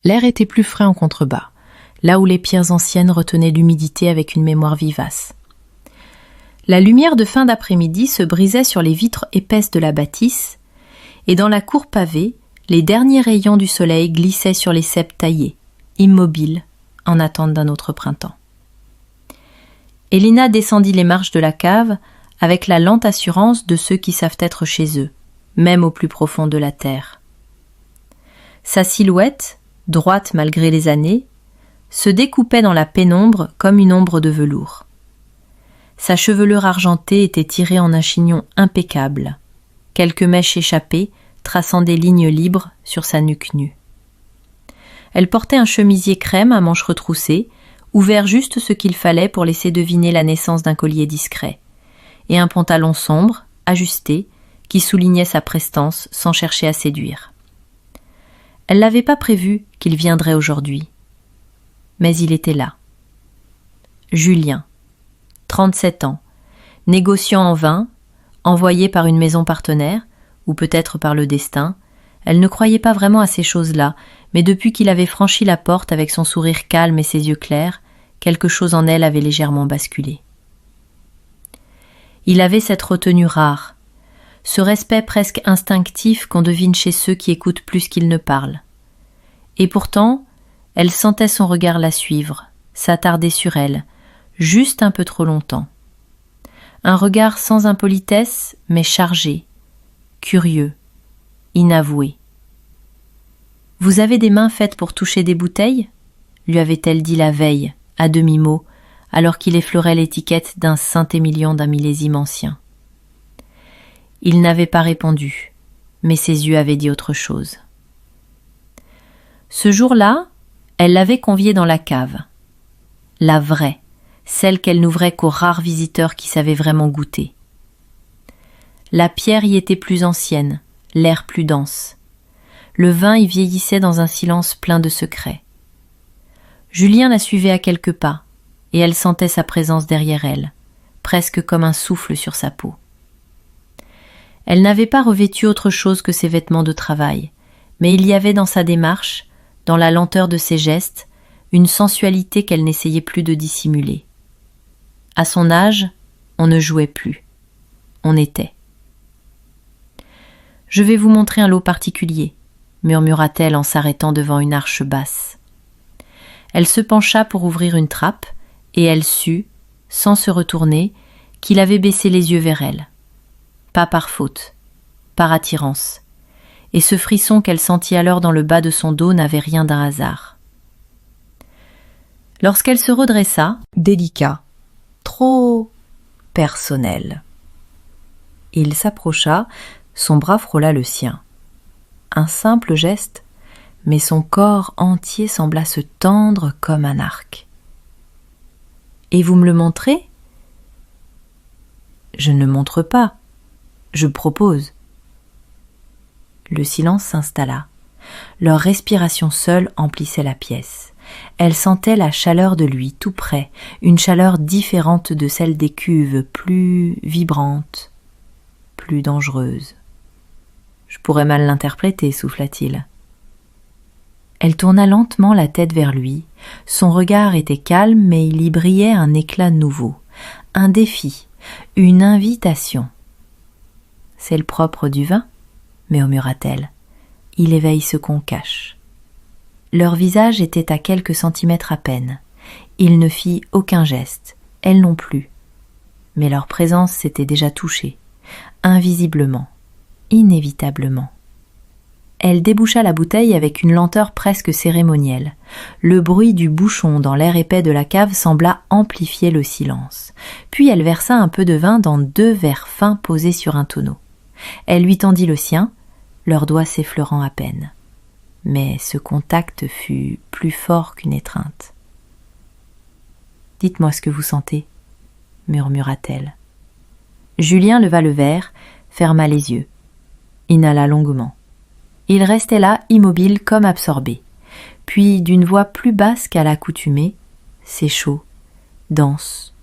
L'air était plus frais en contrebas, là où les pierres anciennes retenaient l'humidité avec une mémoire vivace. La lumière de fin d'après-midi se brisait sur les vitres épaisses de la bâtisse, et dans la cour pavée, les derniers rayons du soleil glissaient sur les cèpes taillés, immobiles, en attente d'un autre printemps. Elina descendit les marches de la cave avec la lente assurance de ceux qui savent être chez eux, même au plus profond de la terre. Sa silhouette, droite malgré les années, se découpait dans la pénombre comme une ombre de velours. Sa chevelure argentée était tirée en un chignon impeccable, quelques mèches échappées traçant des lignes libres sur sa nuque nue. Elle portait un chemisier crème à manches retroussées, ouvert juste ce qu'il fallait pour laisser deviner la naissance d'un collier discret, et un pantalon sombre, ajusté, qui soulignait sa prestance sans chercher à séduire. Elle n'avait pas prévu qu'il viendrait aujourd'hui. Mais il était là. Julien, 37 ans, négociant en vin, envoyé par une maison partenaire, ou peut-être par le destin. Elle ne croyait pas vraiment à ces choses-là, mais depuis qu'il avait franchi la porte avec son sourire calme et ses yeux clairs, quelque chose en elle avait légèrement basculé. Il avait cette retenue rare, ce respect presque instinctif qu'on devine chez ceux qui écoutent plus qu'ils ne parlent. Et pourtant, elle sentait son regard la suivre, s'attarder sur elle, juste un peu trop longtemps. Un regard sans impolitesse, mais chargé, curieux, inavoué. « Vous avez des mains faites pour toucher des bouteilles ?» lui avait-elle dit la veille, à demi-mot, alors qu'il effleurait l'étiquette d'un Saint-Émilion d'un millésime ancien. Il n'avait pas répondu, mais ses yeux avaient dit autre chose. Ce jour-là, elle l'avait conviée dans la cave. La vraie, celle qu'elle n'ouvrait qu'aux rares visiteurs qui savaient vraiment goûter. La pierre y était plus ancienne, l'air plus dense. Le vin y vieillissait dans un silence plein de secrets. Julien la suivait à quelques pas, et elle sentait sa présence derrière elle, presque comme un souffle sur sa peau. Elle n'avait pas revêtu autre chose que ses vêtements de travail, mais il y avait dans sa démarche, dans la lenteur de ses gestes, une sensualité qu'elle n'essayait plus de dissimuler. À son âge, on ne jouait plus. On était. « Je vais vous montrer un lot particulier », murmura-t-elle en s'arrêtant devant une arche basse. Elle se pencha pour ouvrir une trappe, et elle sut, sans se retourner, qu'il avait baissé les yeux vers elle. Pas par faute, par attirance. Et ce frisson qu'elle sentit alors dans le bas de son dos n'avait rien d'un hasard. Lorsqu'elle se redressa, délicat, trop personnel. Il s'approcha, son bras frôla le sien. Un simple geste, mais son corps entier sembla se tendre comme un arc. « Et vous me le montrez ?»« Je ne montre pas, je propose. » Le silence s'installa. Leur respiration seule emplissait la pièce. Elle sentait la chaleur de lui tout près, une chaleur différente de celle des cuves, plus vibrante, plus dangereuse. « Je pourrais mal l'interpréter, souffla-t-il. » Elle tourna lentement la tête vers lui. Son regard était calme, mais il y brillait un éclat nouveau, un défi, une invitation. « C'est le propre du vin ?» murmura-t-elle. « Il éveille ce qu'on cache. » Leur visage était à quelques centimètres à peine. Il ne fit aucun geste, elle non plus. Mais leur présence s'était déjà touchée, invisiblement, inévitablement. Elle déboucha la bouteille avec une lenteur presque cérémonielle. Le bruit du bouchon dans l'air épais de la cave sembla amplifier le silence. Puis elle versa un peu de vin dans 2 verres fins posés sur un tonneau. Elle lui tendit le sien, leurs doigts s'effleurant à peine. Mais ce contact fut plus fort qu'une étreinte. « Dites-moi ce que vous sentez, » murmura-t-elle. Julien leva le verre, ferma les yeux, inhala longuement. Il restait là, immobile comme absorbé. Puis, d'une voix plus basse qu'à l'accoutumée, « C'est chaud, dense.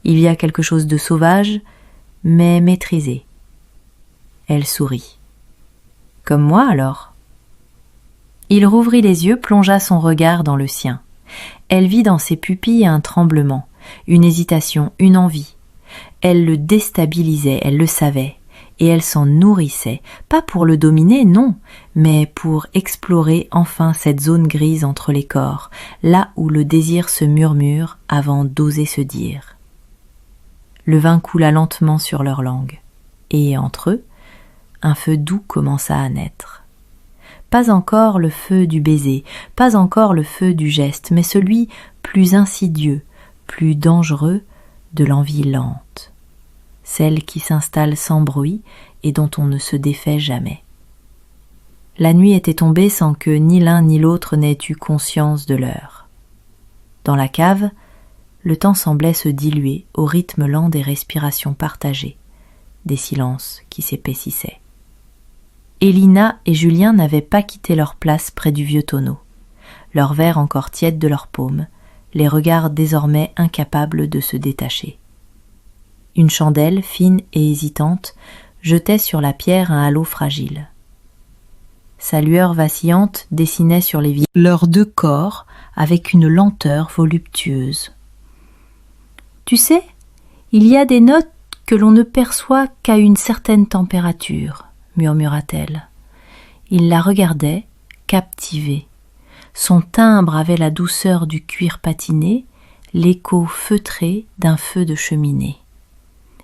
Il y a quelque chose de sauvage, mais maîtrisé. » Elle sourit. « Comme moi, alors ?» Il rouvrit les yeux, plongea son regard dans le sien. Elle vit dans ses pupilles un tremblement, une hésitation, une envie. Elle le déstabilisait, elle le savait, et elle s'en nourrissait, pas pour le dominer, non, mais pour explorer enfin cette zone grise entre les corps, là où le désir se murmure avant d'oser se dire. Le vin coula lentement sur leurs langues, et entre eux, un feu doux commença à naître. Pas encore le feu du baiser, pas encore le feu du geste, mais celui plus insidieux, plus dangereux de l'envie lente, celle qui s'installe sans bruit et dont on ne se défait jamais. La nuit était tombée sans que ni l'un ni l'autre n'ait eu conscience de l'heure. Dans la cave, le temps semblait se diluer au rythme lent des respirations partagées, des silences qui s'épaississaient. Élina et Julien n'avaient pas quitté leur place près du vieux tonneau, leurs verres encore tièdes de leurs paumes, les regards désormais incapables de se détacher. Une chandelle, fine et hésitante, jetait sur la pierre un halo fragile. Sa lueur vacillante dessinait sur les vitres leurs deux corps avec une lenteur voluptueuse. « Tu sais, il y a des notes que l'on ne perçoit qu'à une certaine température, » murmura-t-elle. Il la regardait, captivé. Son timbre avait la douceur du cuir patiné, l'écho feutré d'un feu de cheminée.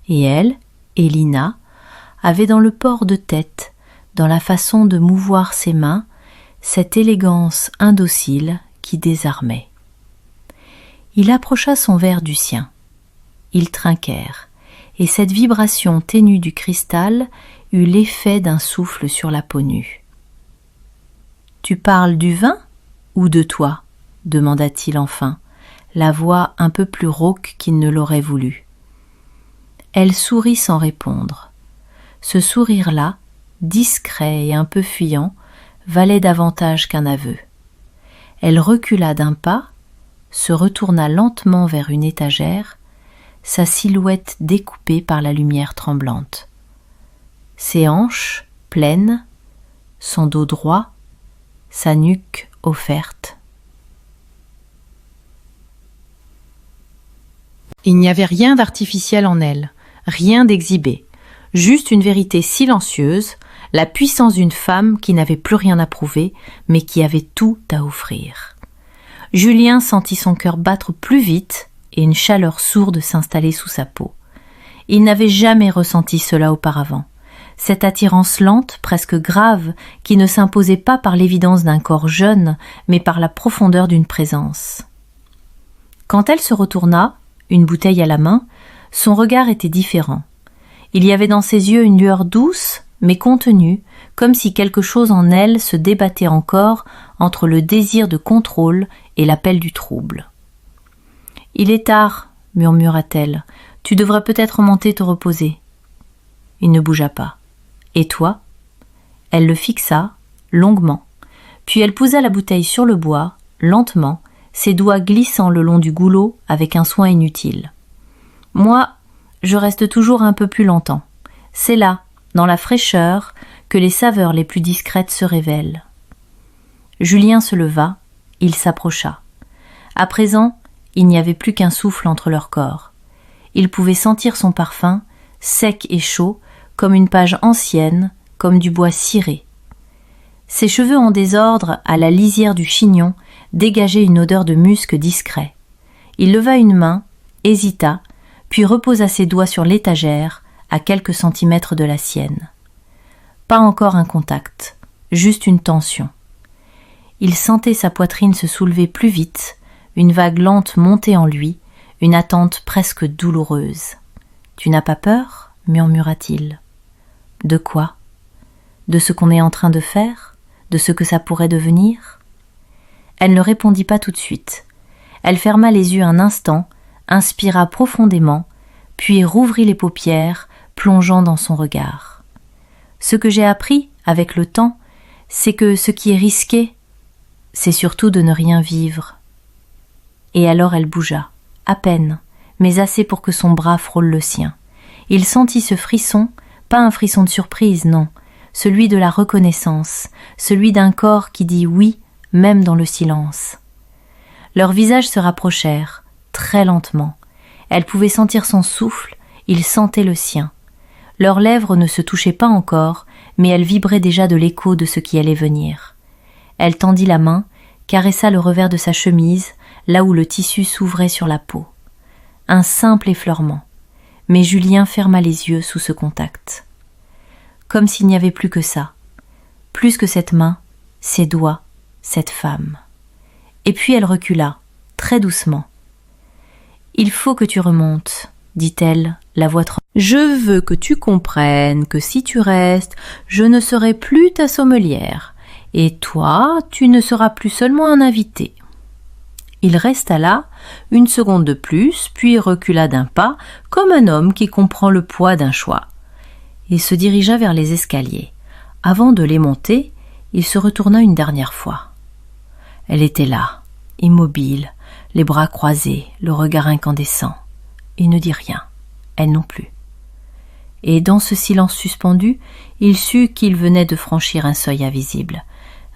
Et elle, Élina, avait dans le port de tête, dans la façon de mouvoir ses mains, cette élégance indocile qui désarmait. Il approcha son verre du sien. Ils trinquèrent, et cette vibration ténue du cristal eut l'effet d'un souffle sur la peau nue. « Tu parles du vin ou de toi ?» demanda-t-il enfin, la voix un peu plus rauque qu'il ne l'aurait voulu. Elle sourit sans répondre. Ce sourire-là, discret et un peu fuyant, valait davantage qu'un aveu. Elle recula d'un pas, se retourna lentement vers une étagère, sa silhouette découpée par la lumière tremblante. Ses hanches, pleines, son dos droit, sa nuque offerte. Il n'y avait rien d'artificiel en elle, rien d'exhibé, juste une vérité silencieuse, la puissance d'une femme qui n'avait plus rien à prouver, mais qui avait tout à offrir. Julien sentit son cœur battre plus vite et une chaleur sourde s'installer sous sa peau. Il n'avait jamais ressenti cela auparavant. Cette attirance lente, presque grave, qui ne s'imposait pas par l'évidence d'un corps jeune, mais par la profondeur d'une présence. Quand elle se retourna, une bouteille à la main, son regard était différent. Il y avait dans ses yeux une lueur douce, mais contenue, comme si quelque chose en elle se débattait encore entre le désir de contrôle et l'appel du trouble. « Il est tard, » murmura-t-elle, « tu devrais peut-être monter te reposer. » Il ne bougea pas. « Et toi ?» Elle le fixa, longuement, puis elle posa la bouteille sur le bois, lentement, ses doigts glissant le long du goulot avec un soin inutile. « Moi, je reste toujours un peu plus longtemps. C'est là, dans la fraîcheur, que les saveurs les plus discrètes se révèlent. » Julien se leva, il s'approcha. À présent, il n'y avait plus qu'un souffle entre leurs corps. Il pouvait sentir son parfum, sec et chaud, comme une page ancienne, comme du bois ciré. Ses cheveux en désordre, à la lisière du chignon, dégageaient une odeur de musc discret. Il leva une main, hésita, puis reposa ses doigts sur l'étagère, à quelques centimètres de la sienne. Pas encore un contact, juste une tension. Il sentait sa poitrine se soulever plus vite, une vague lente monter en lui, une attente presque douloureuse. « Tu n'as pas peur ?» murmura-t-il. « De quoi ? De ce qu'on est en train de faire ? De ce que ça pourrait devenir ?» Elle ne répondit pas tout de suite. Elle ferma les yeux un instant, inspira profondément, puis rouvrit les paupières, plongeant dans son regard. « Ce que j'ai appris, avec le temps, c'est que ce qui est risqué, c'est surtout de ne rien vivre. » Et alors elle bougea, à peine, mais assez pour que son bras frôle le sien. Il sentit ce frisson, pas un frisson de surprise, non, celui de la reconnaissance, celui d'un corps qui dit oui, même dans le silence. Leurs visages se rapprochèrent, très lentement. Elle pouvait sentir son souffle, il sentait le sien. Leurs lèvres ne se touchaient pas encore, mais elles vibraient déjà de l'écho de ce qui allait venir. Elle tendit la main, caressa le revers de sa chemise, là où le tissu s'ouvrait sur la peau. Un simple effleurement. Mais Julien ferma les yeux sous ce contact. Comme s'il n'y avait plus que ça. Plus que cette main, ces doigts, cette femme. Et puis elle recula, très doucement. « Il faut que tu remontes, » dit-elle, la voix tremblante. « Je veux que tu comprennes que si tu restes, je ne serai plus ta sommelière. Et toi, tu ne seras plus seulement un invité. » Il resta là, une seconde de plus, puis recula d'un pas, comme un homme qui comprend le poids d'un choix. Il se dirigea vers les escaliers. Avant de les monter, il se retourna une dernière fois. Elle était là, immobile, les bras croisés, le regard incandescent. Il ne dit rien, elle non plus. Et dans ce silence suspendu, il sut qu'il venait de franchir un seuil invisible.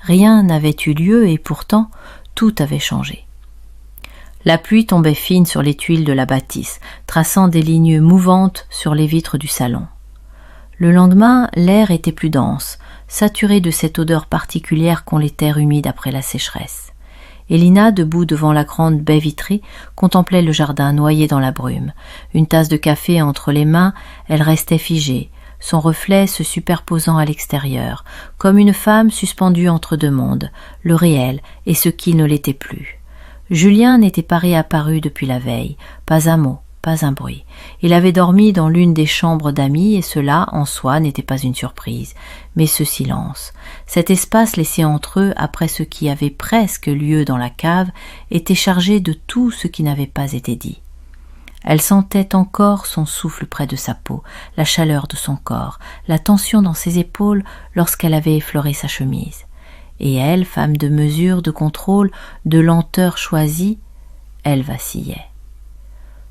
Rien n'avait eu lieu et pourtant tout avait changé. La pluie tombait fine sur les tuiles de la bâtisse, traçant des lignes mouvantes sur les vitres du salon. Le lendemain, l'air était plus dense, saturé de cette odeur particulière qu'ont les terres humides après la sécheresse. Elina, debout devant la grande baie vitrée, contemplait le jardin noyé dans la brume. Une tasse de café entre les mains, elle restait figée, son reflet se superposant à l'extérieur, comme une femme suspendue entre deux mondes, le réel et ce qui ne l'était plus. Julien n'était pas réapparu depuis la veille, pas un mot, pas un bruit. Il avait dormi dans l'une des chambres d'amis et cela, en soi, n'était pas une surprise. Mais ce silence, cet espace laissé entre eux après ce qui avait presque lieu dans la cave, était chargé de tout ce qui n'avait pas été dit. Elle sentait encore son souffle près de sa peau, la chaleur de son corps, la tension dans ses épaules lorsqu'elle avait effleuré sa chemise. Et elle, femme de mesure, de contrôle, de lenteur choisie, elle vacillait.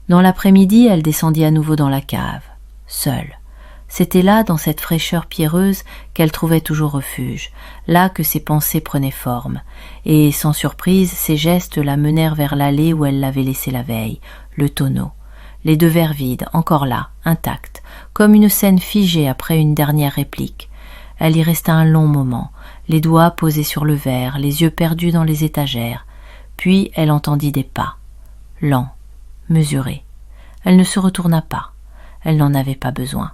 Dans l'après-midi, elle descendit à nouveau dans la cave, seule. C'était là, dans cette fraîcheur pierreuse, qu'elle trouvait toujours refuge, là que ses pensées prenaient forme. Et, sans surprise, ses gestes la menèrent vers l'allée où elle l'avait laissé la veille, le tonneau. Les deux verres vides, encore là, intacts, comme une scène figée après une dernière réplique. Elle y resta un long moment, les doigts posés sur le verre, les yeux perdus dans les étagères. Puis elle entendit des pas, lents, mesurés. Elle ne se retourna pas. Elle n'en avait pas besoin.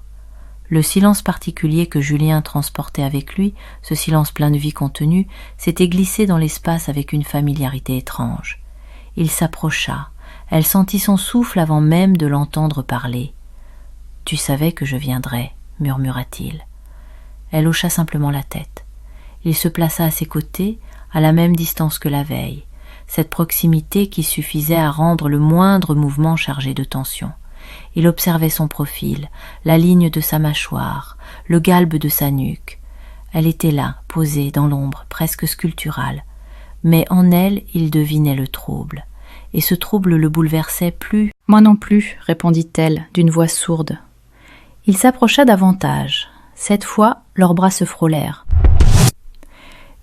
Le silence particulier que Julien transportait avec lui, ce silence plein de vie contenue, s'était glissé dans l'espace avec une familiarité étrange. Il s'approcha. Elle sentit son souffle avant même de l'entendre parler. « Tu savais que je viendrais, » murmura-t-il. Elle hocha simplement la tête. Il se plaça à ses côtés, à la même distance que la veille, cette proximité qui suffisait à rendre le moindre mouvement chargé de tension. Il observait son profil, la ligne de sa mâchoire, le galbe de sa nuque. Elle était là, posée dans l'ombre, presque sculpturale. Mais en elle, il devinait le trouble. Et ce trouble le bouleversait plus. « Moi non plus, répondit-elle, d'une voix sourde. » Il s'approcha davantage. Cette fois, leurs bras se frôlèrent.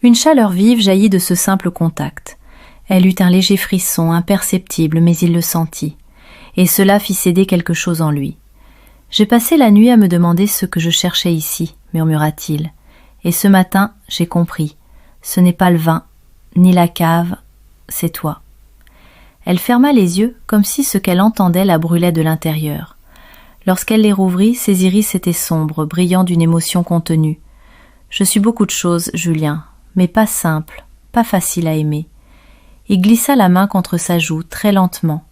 Une chaleur vive jaillit de ce simple contact. Elle eut un léger frisson, imperceptible, mais il le sentit. Et cela fit céder quelque chose en lui. « J'ai passé la nuit à me demander ce que je cherchais ici, » murmura-t-il. « Et ce matin, j'ai compris. Ce n'est pas le vin, ni la cave, c'est toi. » Elle ferma les yeux, comme si ce qu'elle entendait la brûlait de l'intérieur. Lorsqu'elle les rouvrit, ses iris étaient sombres, brillant d'une émotion contenue. « Je suis beaucoup de choses, Julien, mais pas simple, pas facile à aimer. » Il glissa la main contre sa joue, très lentement.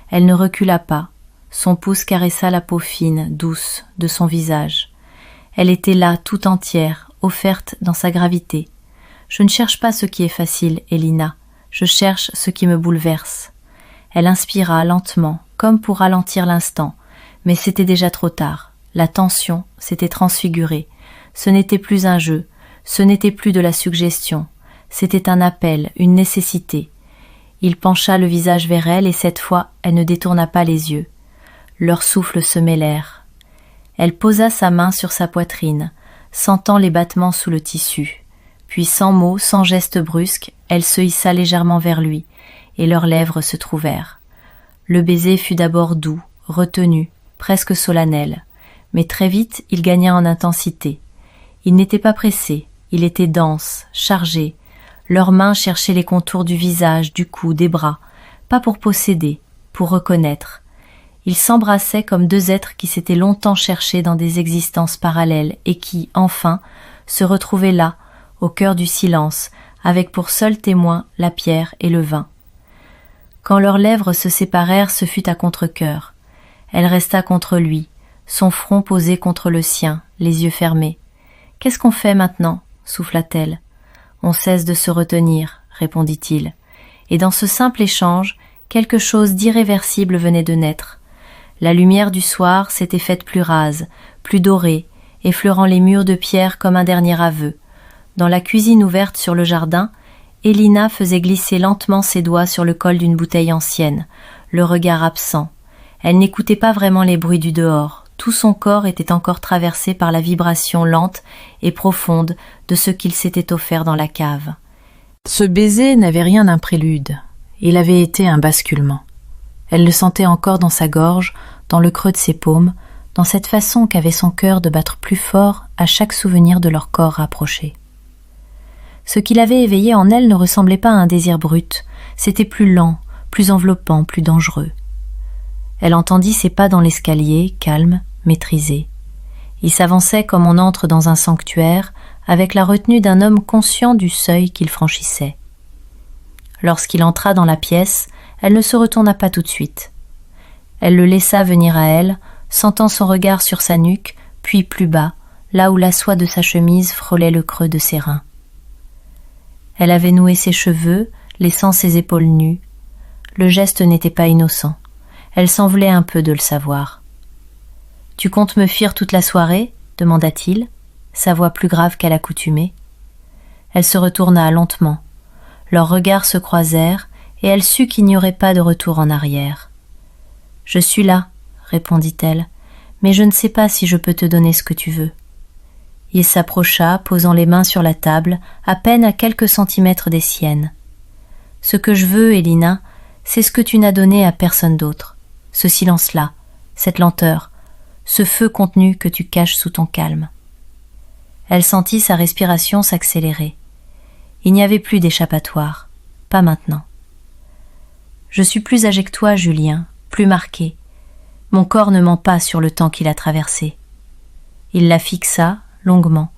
Elle ne recula pas. Son pouce caressa la peau fine, douce, de son visage. Elle était là, tout entière, offerte dans sa gravité. « Je ne cherche pas ce qui est facile, Elina. Je cherche ce qui me bouleverse. » Elle inspira lentement, comme pour ralentir l'instant. Mais c'était déjà trop tard. La tension s'était transfigurée. Ce n'était plus un jeu. Ce n'était plus de la suggestion. C'était un appel, une nécessité. Il pencha le visage vers elle et cette fois, elle ne détourna pas les yeux. Leurs souffles se mêlèrent. Elle posa sa main sur sa poitrine. sentant les battements sous le tissu. Puis sans mots, sans geste brusque, elle se hissa légèrement vers lui, et leurs lèvres se trouvèrent. Le baiser fut d'abord doux, retenu, presque solennel, mais très vite il gagna en intensité. Il n'était pas pressé, il était dense, chargé. Leurs mains cherchaient les contours du visage, du cou, des bras, pas pour posséder, pour reconnaître. Ils s'embrassaient comme deux êtres qui s'étaient longtemps cherchés dans des existences parallèles et qui, enfin, se retrouvaient là, au cœur du silence, avec pour seul témoin la pierre et le vin. Quand leurs lèvres se séparèrent, ce fut à contre-cœur. Elle resta contre lui, son front posé contre le sien, les yeux fermés. « Qu'est-ce qu'on fait maintenant » souffla-t-elle. « On cesse de se retenir » répondit-il. Et dans ce simple échange, quelque chose d'irréversible venait de naître. La lumière du soir s'était faite plus rase, plus dorée, effleurant les murs de pierre comme un dernier aveu. Dans la cuisine ouverte sur le jardin, Elina faisait glisser lentement ses doigts sur le col d'une bouteille ancienne, le regard absent. Elle n'écoutait pas vraiment les bruits du dehors. Tout son corps était encore traversé par la vibration lente et profonde de ce qu'il s'était offert dans la cave. Ce baiser n'avait rien d'un prélude. Il avait été un basculement. Elle le sentait encore dans sa gorge, dans le creux de ses paumes, dans cette façon qu'avait son cœur de battre plus fort à chaque souvenir de leur corps rapproché. Ce qui l'avait éveillé en elle ne ressemblait pas à un désir brut, c'était plus lent, plus enveloppant, plus dangereux. Elle entendit ses pas dans l'escalier, calme, maîtrisé. Il s'avançait comme on entre dans un sanctuaire, avec la retenue d'un homme conscient du seuil qu'il franchissait. Lorsqu'il entra dans la pièce, elle ne se retourna pas tout de suite. Elle le laissa venir à elle, sentant son regard sur sa nuque, puis plus bas, là où la soie de sa chemise frôlait le creux de ses reins. Elle avait noué ses cheveux, laissant ses épaules nues. Le geste n'était pas innocent. Elle s'en voulait un peu de le savoir. « Tu comptes me fuir toute la soirée ?» demanda-t-il, sa voix plus grave qu'à l'accoutumée. Elle se retourna lentement. Leurs regards se croisèrent, et elle sut qu'il n'y aurait pas de retour en arrière. « Je suis là, » répondit-elle, « mais je ne sais pas si je peux te donner ce que tu veux. » Il s'approcha, posant les mains sur la table, à peine à quelques centimètres des siennes. « Ce que je veux, Elina, c'est ce que tu n'as donné à personne d'autre. Ce silence-là, cette lenteur, ce feu contenu que tu caches sous ton calme. » Elle sentit sa respiration s'accélérer. Il n'y avait plus d'échappatoire, pas maintenant. « Je suis plus âgé que toi, Julien, plus marqué. Mon corps ne ment pas sur le temps qu'il a traversé. » Il la fixa longuement,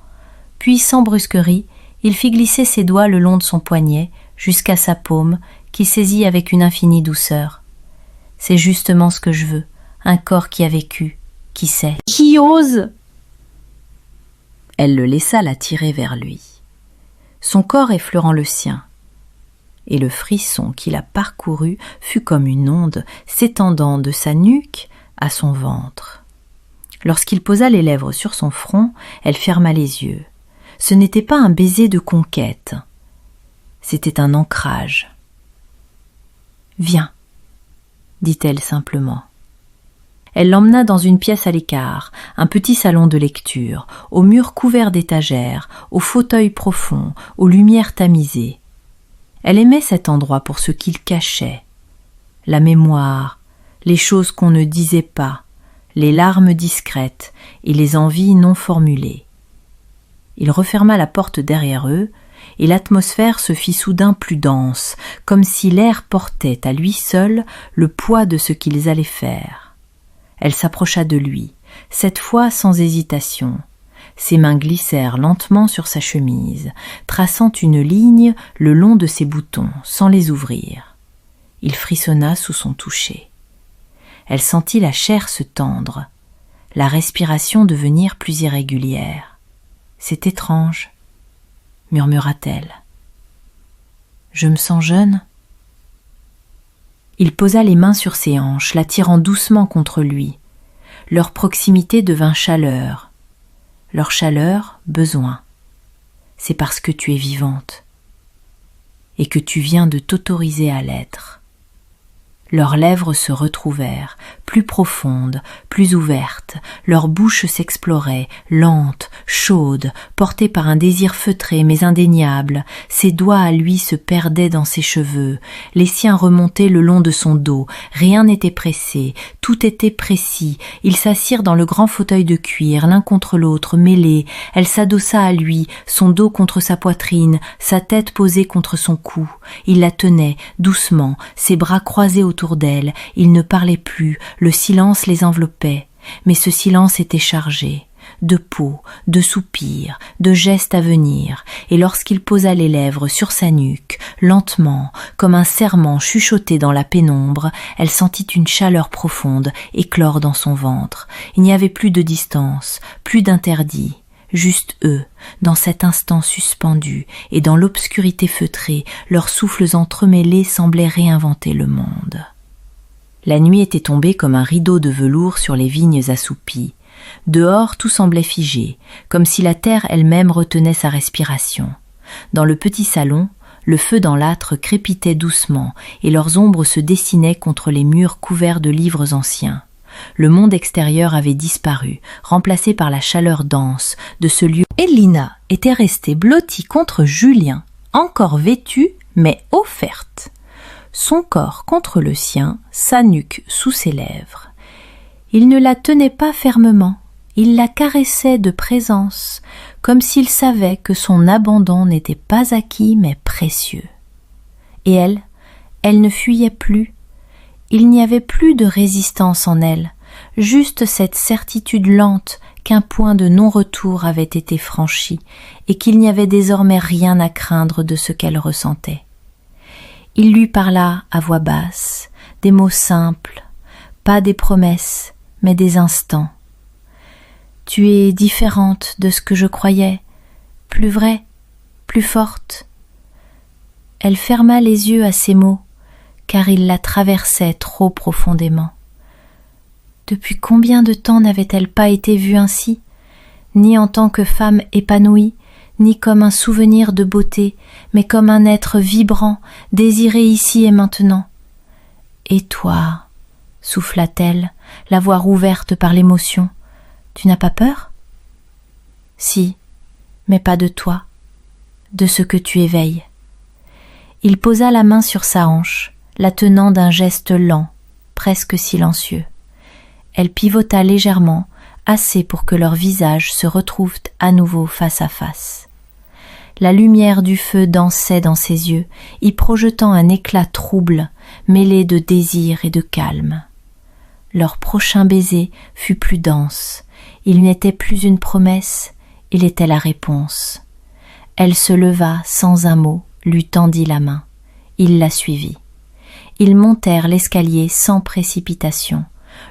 puis sans brusquerie, il fit glisser ses doigts le long de son poignet jusqu'à sa paume qu'il saisit avec une infinie douceur. « C'est justement ce que je veux, un corps qui a vécu, qui sait. »« Qui ose ?» Elle le laissa la tirer vers lui, son corps effleurant le sien, et le frisson qui la parcourut fut comme une onde s'étendant de sa nuque à son ventre. Lorsqu'il posa les lèvres sur son front, elle ferma les yeux. Ce n'était pas un baiser de conquête, c'était un ancrage. « Viens » dit-elle simplement. Elle l'emmena dans une pièce à l'écart, un petit salon de lecture, aux murs couverts d'étagères, aux fauteuils profonds, aux lumières tamisées. Elle aimait cet endroit pour ce qu'il cachait. La mémoire, les choses qu'on ne disait pas, les larmes discrètes et les envies non formulées. Il referma la porte derrière eux, et l'atmosphère se fit soudain plus dense, comme si l'air portait à lui seul le poids de ce qu'ils allaient faire. Elle s'approcha de lui, cette fois sans hésitation. Ses mains glissèrent lentement sur sa chemise, traçant une ligne le long de ses boutons, sans les ouvrir. Il frissonna sous son toucher. Elle sentit la chair se tendre, la respiration devenir plus irrégulière. « C'est étrange, » murmura-t-elle. « Je me sens jeune ?» Il posa les mains sur ses hanches, l'attirant doucement contre lui. Leur proximité devint chaleur. Leur chaleur, besoin. C'est parce que tu es vivante et que tu viens de t'autoriser à l'être. Leurs lèvres se retrouvèrent, plus profondes, plus ouvertes, leur bouche s'explorait, lente, chaude, portée par un désir feutré mais indéniable. Ses doigts à lui se perdaient dans ses cheveux, les siens remontaient le long de son dos, rien n'était pressé, tout était précis. Ils s'assirent dans le grand fauteuil de cuir, l'un contre l'autre, mêlés. Elle s'adossa à lui, son dos contre sa poitrine, sa tête posée contre son cou. Il la tenait, doucement, ses bras croisés autour d'elle, ils ne parlaient plus, le silence les enveloppait, mais ce silence était chargé de peau, de soupirs, de gestes à venir, et lorsqu'il posa les lèvres sur sa nuque, lentement, comme un serment chuchoté dans la pénombre, elle sentit une chaleur profonde éclore dans son ventre. Il n'y avait plus de distance, plus d'interdit. Juste eux, dans cet instant suspendu, et dans l'obscurité feutrée, leurs souffles entremêlés semblaient réinventer le monde. La nuit était tombée comme un rideau de velours sur les vignes assoupies. Dehors, tout semblait figé, comme si la terre elle-même retenait sa respiration. Dans le petit salon, le feu dans l'âtre crépitait doucement, et leurs ombres se dessinaient contre les murs couverts de livres anciens. Le monde extérieur avait disparu, remplacé par la chaleur dense de ce lieu. Elina était restée blottie contre Julien, encore vêtue, mais offerte. Son corps contre le sien, sa nuque sous ses lèvres. Il ne la tenait pas fermement, il la caressait de présence, comme s'il savait que son abandon n'était pas acquis mais précieux. Et elle ne fuyait plus. Il n'y avait plus de résistance en elle, juste cette certitude lente qu'un point de non-retour avait été franchi et qu'il n'y avait désormais rien à craindre de ce qu'elle ressentait. Il lui parla à voix basse, des mots simples, pas des promesses, mais des instants. « Tu es différente de ce que je croyais, plus vraie, plus forte. » Elle ferma les yeux à ces mots, car ils la traversaient trop profondément. Depuis combien de temps n'avait-elle pas été vue ainsi, ni en tant que femme épanouie, ni comme un souvenir de beauté, mais comme un être vibrant, désiré ici et maintenant. « Et toi » souffla-t-elle, la voix rouverte par l'émotion, « tu n'as pas peur ?»« Si, mais pas de toi, de ce que tu éveilles. » Il posa la main sur sa hanche, la tenant d'un geste lent, presque silencieux. Elle pivota légèrement, assez pour que leurs visages se retrouvent à nouveau face à face. La lumière du feu dansait dans ses yeux, y projetant un éclat trouble, mêlé de désir et de calme. Leur prochain baiser fut plus dense. Il n'était plus une promesse, il était la réponse. Elle se leva sans un mot, lui tendit la main. Il la suivit. Ils montèrent l'escalier sans précipitation.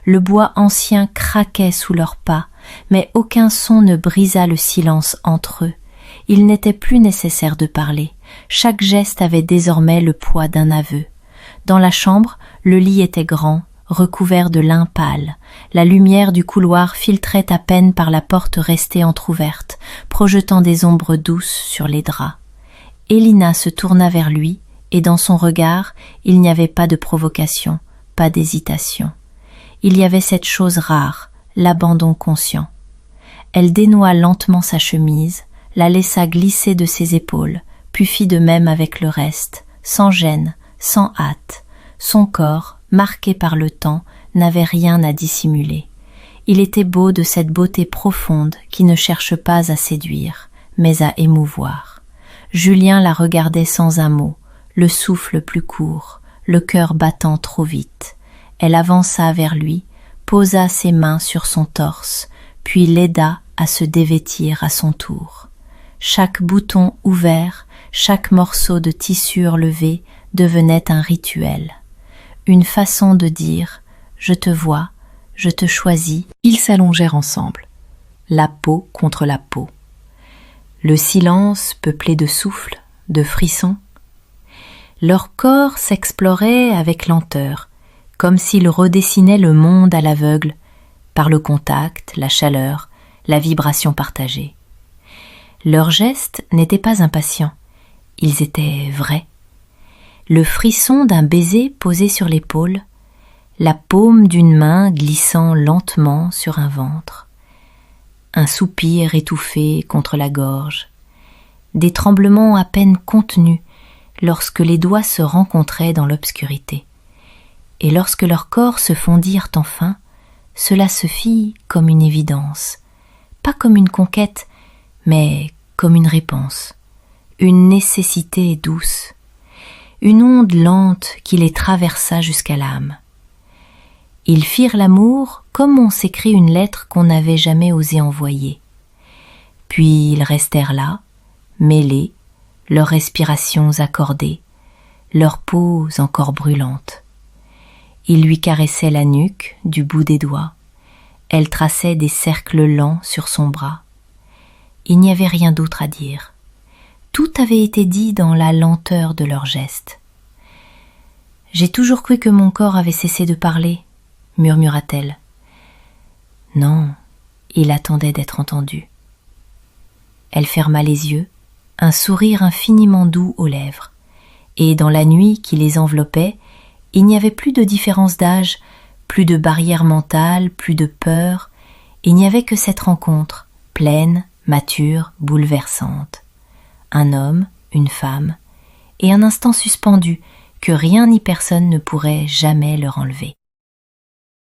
Le bois ancien craquait sous leurs pas, mais aucun son ne brisa le silence entre eux. Il n'était plus nécessaire de parler. Chaque geste avait désormais le poids d'un aveu. Dans la chambre, le lit était grand, recouvert de lin pâle. La lumière du couloir filtrait à peine par la porte restée entr'ouverte, projetant des ombres douces sur les draps. Elina se tourna vers lui, et dans son regard, il n'y avait pas de provocation, pas d'hésitation. Il y avait cette chose rare, l'abandon conscient. Elle dénoua lentement sa chemise, la laissa glisser de ses épaules, puis fit de même avec le reste, sans gêne, sans hâte. Son corps, marqué par le temps, n'avait rien à dissimuler. Il était beau de cette beauté profonde qui ne cherche pas à séduire, mais à émouvoir. Julien la regardait sans un mot, le souffle plus court, le cœur battant trop vite. Elle avança vers lui, posa ses mains sur son torse, puis l'aida à se dévêtir à son tour. Chaque bouton ouvert, chaque morceau de tissu levé devenait un rituel. Une façon de dire « je te vois, je te choisis ». Ils s'allongèrent ensemble, la peau contre la peau. Le silence peuplé de souffles, de frissons. Leur corps s'explorait avec lenteur, comme s'ils redessinaient le monde à l'aveugle, par le contact, la chaleur, la vibration partagée. Leurs gestes n'étaient pas impatients, ils étaient vrais. Le frisson d'un baiser posé sur l'épaule, la paume d'une main glissant lentement sur un ventre, un soupir étouffé contre la gorge, des tremblements à peine contenus lorsque les doigts se rencontraient dans l'obscurité. Et lorsque leurs corps se fondirent enfin, cela se fit comme une évidence, pas comme une conquête, mais comme une réponse, une nécessité douce, une onde lente qui les traversa jusqu'à l'âme. Ils firent l'amour comme on s'écrit une lettre qu'on n'avait jamais osé envoyer. Puis ils restèrent là, mêlés, leurs respirations accordées, leurs peaux encore brûlantes. Il lui caressait la nuque du bout des doigts. Elle traçait des cercles lents sur son bras. Il n'y avait rien d'autre à dire. Tout avait été dit dans la lenteur de leurs gestes. « J'ai toujours cru que mon corps avait cessé de parler, » murmura-t-elle. Non, il attendait d'être entendu. Elle ferma les yeux, un sourire infiniment doux aux lèvres, et dans la nuit qui les enveloppait, il n'y avait plus de différence d'âge, plus de barrière mentale, plus de peur, il n'y avait que cette rencontre, pleine, mature, bouleversante. Un homme, une femme, et un instant suspendu que rien ni personne ne pourrait jamais leur enlever.